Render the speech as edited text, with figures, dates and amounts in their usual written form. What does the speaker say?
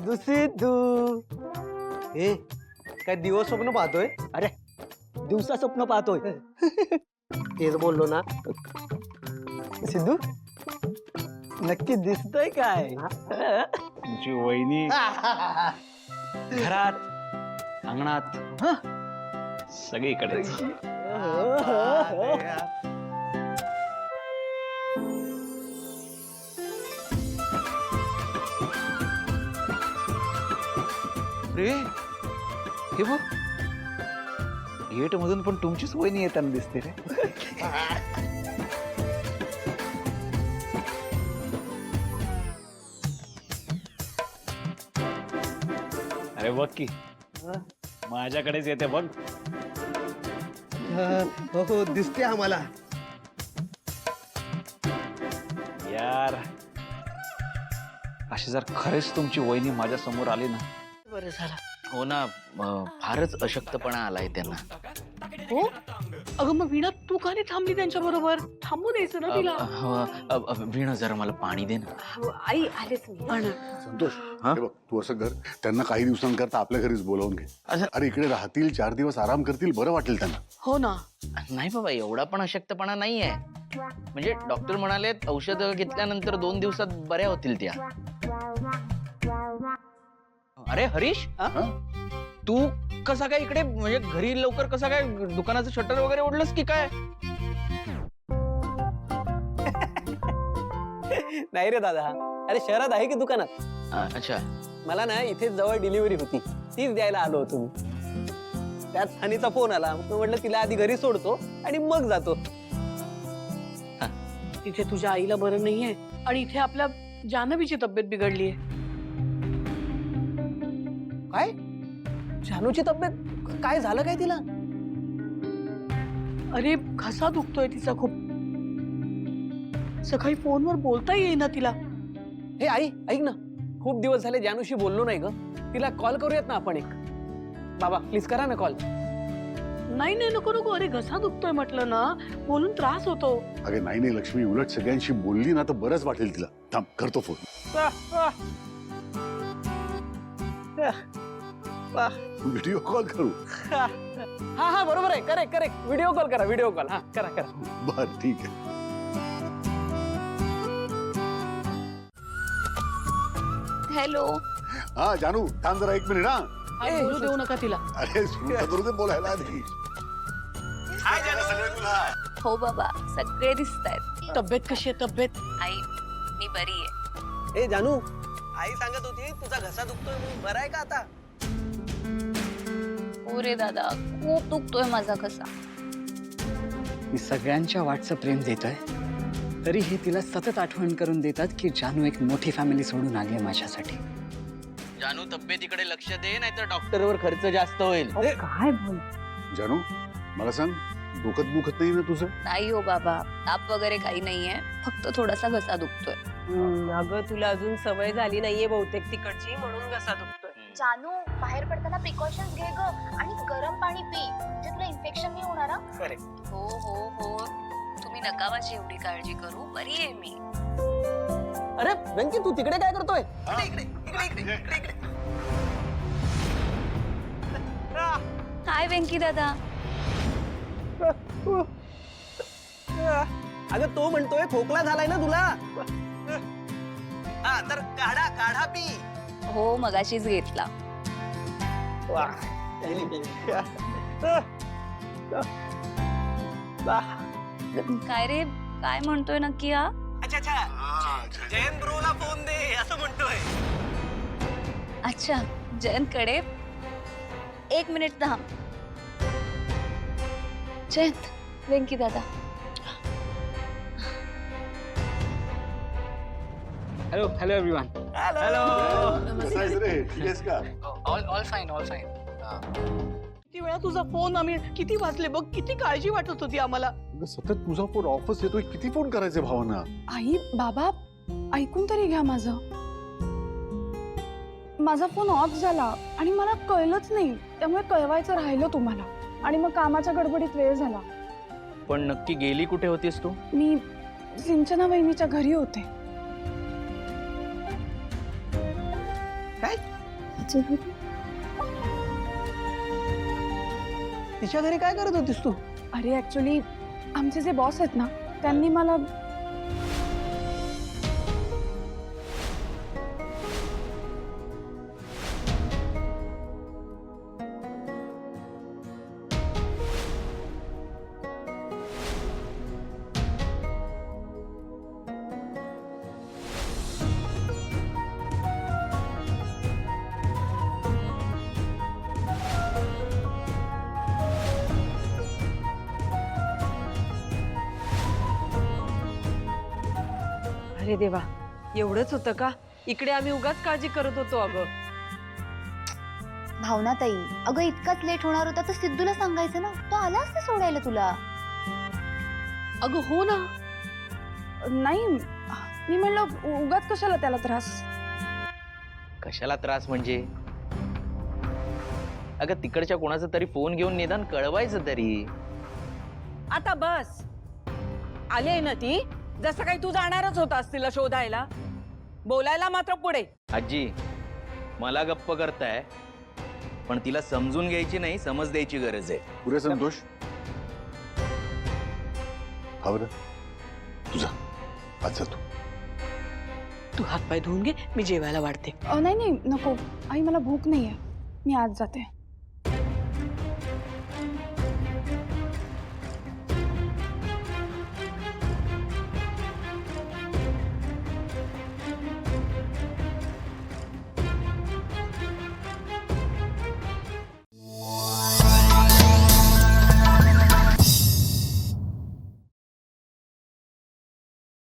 सिद्धू सिद्धू ए काय दिवस स्वप्न पाहतोय? अरे दिवसा स्वप्न पाहतोय. तेच बोललो ना. सिद्धू नक्की दिसतंय काय? तुमची वहिनी घरात अंगणात सगळीकडे. रे हे बघ गेट मधून पण तुमचीच वहिनी येताना दिसते रे. अरे बघ की माझ्याकडेच येते बघ. हो हो दिसते आम्हाला. यार अशी जर खरेच तुमची वहिनी माझ्या समोर आली ना. बरं झालं. हो ना, फारच अशक्तपणा आलाय त्यांना. हो अगं मग वीणा तू का नाही थांबली त्यांच्या बरोबर? थांबू द्यायचं ना तिला. वीणा जरा मला पाणी दे ना. आई आलेच मी. संतोष हे बघ तू असं कर, त्यांना काही दिवसांकरता आपल्या घरीच बोलावून घे. अरे इकडे राहतील, 4 दिवस आराम करतील, बरं वाटेल त्यांना. हो ना. नाही बाबा, एवढा पण अशक्तपणा नाहीये. म्हणजे डॉक्टर म्हणाले औषध घेतल्यानंतर 2 दिवसात बऱ्या होतील त्या. अरे हरीश, तू कसा काय इकडे? म्हणजे घरी लवकर कसा काय? दुकानाचं शटर वगैरे ओढलंस की काय? नाही रे दादा, अरे शहरात आहे की दुकानात? अच्छा. मला ना इथे जवळ डिलिव्हरी होती, तीच द्यायला आलो होतो मी. त्यात सानीचा फोन आला, मग म्हटलं तिला आधी घरी सोडतो आणि मग जातो. तिथे तुझ्या आईला बरं नाहीये आणि इथे आपल्या जान्हवीची तब्येत बिघडलीये. काय? जानूची तब्येत काय झालं काय तिला? अरे घसा दुखतोय तिचा खूप. सकाळी फोनवर बोलता येईना तिला. हे आई ऐक ना, खूप दिवस झाले जानूशी बोललो नाही ग. तिला कॉल करूयात ना आपण एक. बाबा प्लीज करा ना कॉल. नाही नाही नको नको. अरे घसा दुखतोय म्हटलं ना, बोलून त्रास होतो. अगे नाही नाही लक्ष्मी, उलट सगळ्यांशी बोलली ना तर बरंच वाटेल तिला. थांब करतो फोन. व्हिडिओ कॉल करू. हा हा बरोबर आहे. Correct correct. व्हिडिओ कॉल करा, व्हिडिओ कॉल. हा करा करा. बर ठीक आहे. हॅलो. हा जानू थांब जरा 1 मिनिट. आई बोलू देऊ नका तिला. अरे सुरू करू दे बोलायला आधी. हो बाबा सगळे दिसतायत. तब्येत कशी आहे? तब्येत आई मी बरी आहे. ए जानू, आई सांगत होती तुझा घसा दुखतोय म्हणून. बरा आहे का आता? हो रे दादा, खूप दुखतोय माझा घसा. मी सगळ्यांच्या वाटचं प्रेम देतोय, तरी हे तिला सतत आठवण करून देतात की जानू एक मोठी फॅमिली सोडून आली आहे माझ्यासाठी. जानू तब्येतीकडे लक्ष दे, नाहीतर डॉक्टरवर खर्च जास्त होईल. काय बोल. जानू मला सांग, दुखत नाही ना तुझं? नाही हो बाबा, ताप वगैरे काही नाहीये, फक्त थोडासा घसा दुखतोय. अगं तुला अजून सवय झाली नाहीये बहुतेक तिकडची, म्हणून घसा दुखतोय. जानू बाहेर पडताना प्रिकॉशन्स घे ग आणि गरम पाणी पी, म्हणजे तुला इन्फेक्शन नाही होणार. हो हो हो, तुम्ही नका माझी एवढी काळजी करू, बरी आहे मी. अरे वेंकी तू तिकडे काय करतोय? हाय वेंकी दादा. अगं तो म्हणतोय खोकला झालाय ना तुला. हा तर काढा काढा पी. हो मगाशीच घेतला. काय रे, काय म्हणतोय नक्की हा? अच्छा अच्छा, जयंत ब्रोला फोन दे असं म्हणतोय. अच्छा जयंत कडे 1 मिनिट थांब. जयंत, वेंकी दादा. Hello hello everyone. कसा आहेस रे? ठीक आहेस का? All fine all fine. किती वेळा तुझा फोन, आम्ही किती वाजले बघ, किती काळजी वाटत होती आम्हाला. अगं, सतत तुझा फोन ऑफच येतोय, किती फोन करायचे भावना? आई बाबा ऐकून तरी घ्या माझं. माझा फोन ऑफ झाला आणि मला कळलंच नाही, त्यामुळे कळवायचं राहिलं तुम्हाला आणि मग कामाच्या गडबडीत वेळ झाला. पण नक्की गेली कुठे होतीस तू? मी सिंचना वहिनीच्या घरी होते. काय? विचारत होती? तिच्या घरी काय करत होतीस तू? अरे ऍक्च्युली आमचे जे बॉस आहेत ना त्यांनी मला अरे देवा, एवढंच होतं का? इकडे आम्ही उगाच काळजी करत होतो अगं. भावनाताई, अगं इतकाच लेट होणार होता तर सिद्धूला सांगायचं ना, तो आला असता सोडायला तुला. अगं हो ना. नाही, मी म्हणलं उगाच कशाला त्याला त्रास. कशाला त्रास म्हणजे? अगं तिकडच्या कोणाचा तरी फोन घेऊन निदान कळवायचं तरी. आता बस, आले ना ती. जसं काही तू जाणारच होतास तिला शोधायला, बोलायला मात्र पुढे. आजी, मला गप्प करताय, पण तिला समजून घ्यायची नाही, समज द्यायची गरज आहे. पुरे संतोष. हा बरं, तुझा आज जा तू. तू हातपाय धुवून घे, मी जेवायला वाढते. नाही नाही नको आई, मला भूक नाहीये, मी आज जाते.